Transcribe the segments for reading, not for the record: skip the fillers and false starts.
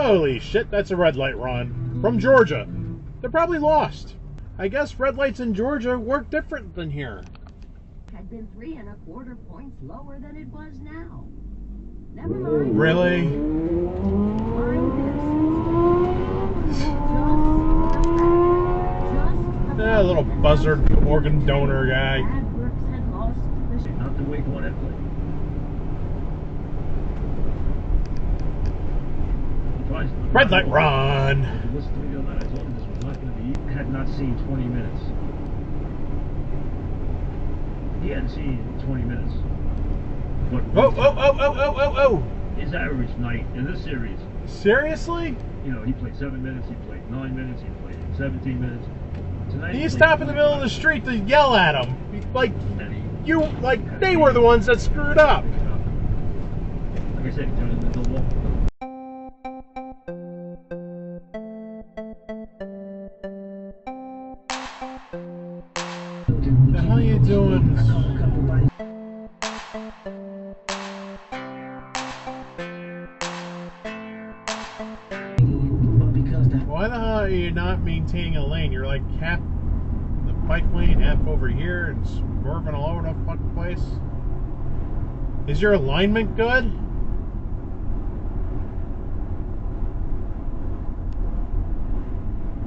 Holy shit, that's a red light run. From Georgia. They're probably lost. I guess red lights in Georgia work different than here. Had been 3 1/4 points lower than it was now. Never mind. Really? Mind this. Just Yeah, little buzzard organ donor guy. AdWorks had lost the Not the week one at play. Red light run. Listen to me the other night. I told him this was not going to be. Had not seen 20 minutes. He hadn't seen 20 minutes. But Oh. his average night in this series. Seriously? You know, he played 7 minutes. He played 9 minutes. He played 17 minutes. Tonight You stop in the middle of the street to yell at him. Like they were the ones that screwed up. Like I said, he turned into the wall. What the hell are you doing? Why the hell are you not maintaining a lane? You're like half in the bike lane, half over here, and swerving all over the fucking place. Is your alignment good?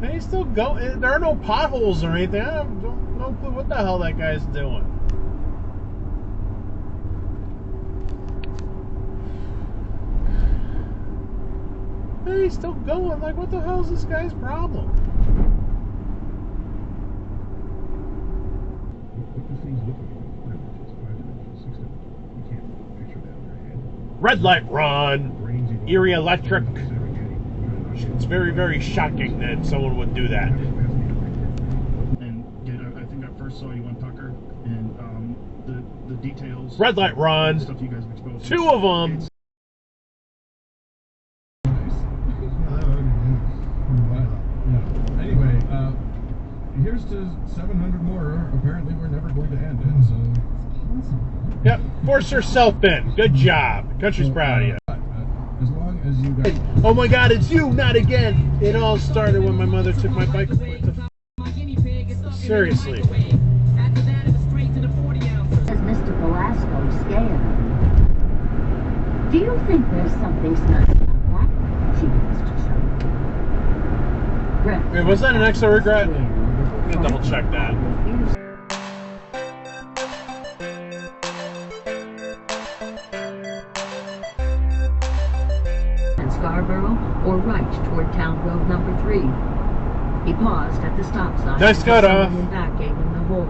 Can he still go? There are no potholes or anything. I have no clue what the hell that guy's doing. Hey, he's still going. Like, what the hell is this guy's problem? Red light run. Erie Electric. It's very, very shocking that someone would do that. And I think I first saw you on Tucker, and the details. Red light run. Stuff you guys have exposed. 2 of them. Anyway, here's to 700 more. Apparently, we're never going to end it. So it's possible. Yep. Force yourself in. Good job. The country's proud of you. As long as you guys. Oh my God, it's you, not again. It all started when my mother took my bike away. Seriously. As Mr. Velasco scanned. Do you think there's something snug about that? She wants to show. Wait, was that an extra regret? I'm gonna double check that. Scarborough or right toward Town Road number 3. He paused at the stop sign. Nice cut off. Back gave him the horn.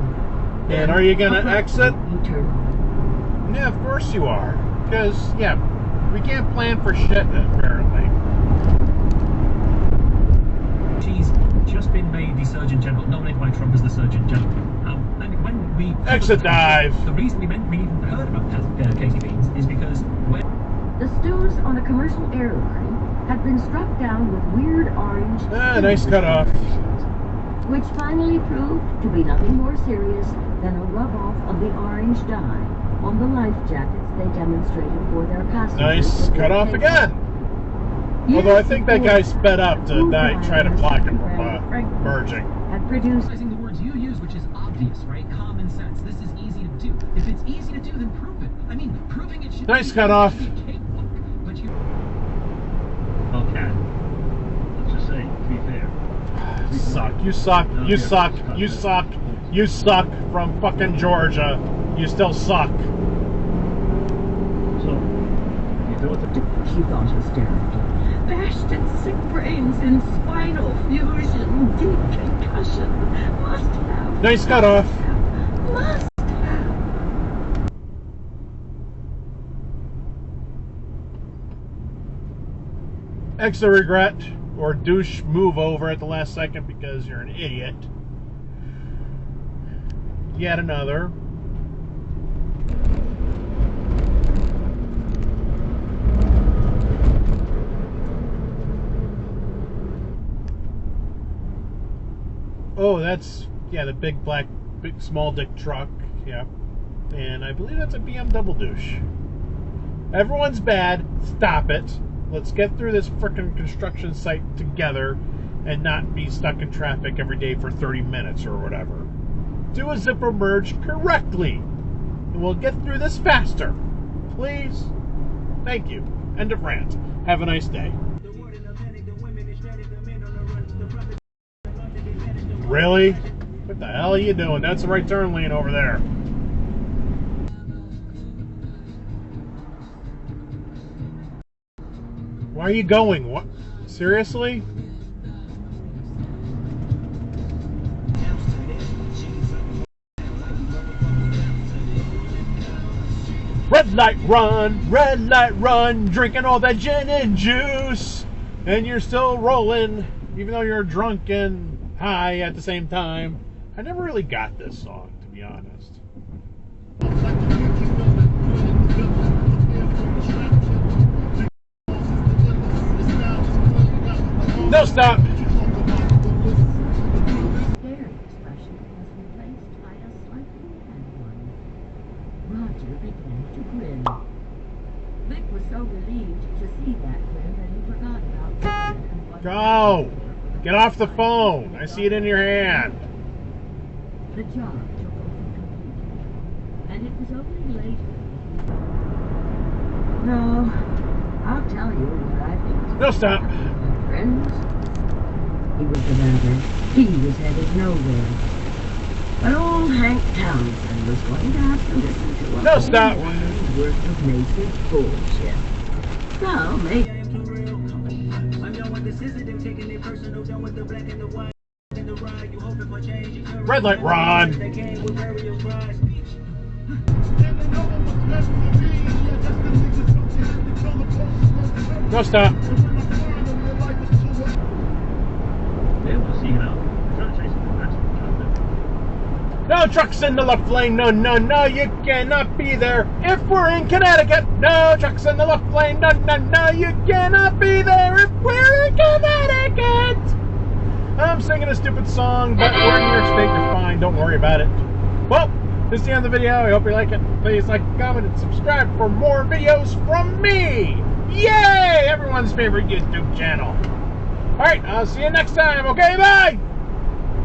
And are you gonna exit? You turn. Yeah, of course you are. Because, yeah, we can't plan for shit, apparently. She's just been made the Surgeon General, nominated by Trump as the Surgeon General. And when we... Exit dive! The reason we even heard about Casey Beans is because when... The stews on a commercial airline had been struck down with weird orange... Nice cut off. Which finally proved to be nothing more serious than a rub-off of the orange dye on the life jackets they demonstrated for their passengers. Nice cut off again. Although I think that guy sped up to try to block him from merging. Had produced... Using the words you use, which is obvious, right? Common sense. This is easy to do. If it's easy to do, then prove it. I mean, proving it should Nice cut off. But you... Okay. Let's just say, to be fair. Suck. You suck. You suck. You suck. You suck from fucking Georgia. You still suck. So, you do it. She thought hysterically. Bashed and sick brains in spinal fusion, deep concussion. Must have. Nice cut off. Must have. Extra regret or douche move over at the last second because you're an idiot. Yet another. Oh, that's, yeah, the big small dick truck. Yeah. And I believe that's a BMW double douche. Everyone's bad. Stop it. Let's get through this frickin' construction site together and not be stuck in traffic every day for 30 minutes or whatever. Do a zipper merge correctly, and we'll get through this faster. Please? Thank you. End of rant. Have a nice day. Really? What the hell are you doing? That's the right turn lane over there. Why are you going? What? Seriously? Red light run, drinking all that gin and juice, and you're still rolling, even though you're drunk and high at the same time. I never really got this song, to be honest. No, stop! Their expression was replaced by a slightly mad one. Roger began to grin. Vic was so relieved to see that grin that he forgot about Fred and what Go! Get off the phone! I see it in your hand. the job took over completely. And it was only later. No, I'll tell you what I think. No, stop! Friends? He was the matter. He was headed nowhere. But old Hank Townsend was going to have to listen to a No, whole stop. morning's worth of Macy's bullshit. So, maybe... Red light, Ron! No, stop! No trucks in the left lane, no, no, no, you cannot be there. If we're in Connecticut, no trucks in the left lane, no, no, no, you cannot be there if we're in Connecticut. I'm singing a stupid song, but we're in New York State, you're fine, don't worry about it. Well, this is the end of the video, I hope you like it. Please like, comment, and subscribe for more videos from me. Yay! Everyone's favorite YouTube channel. Alright, I'll see you next time, okay, bye!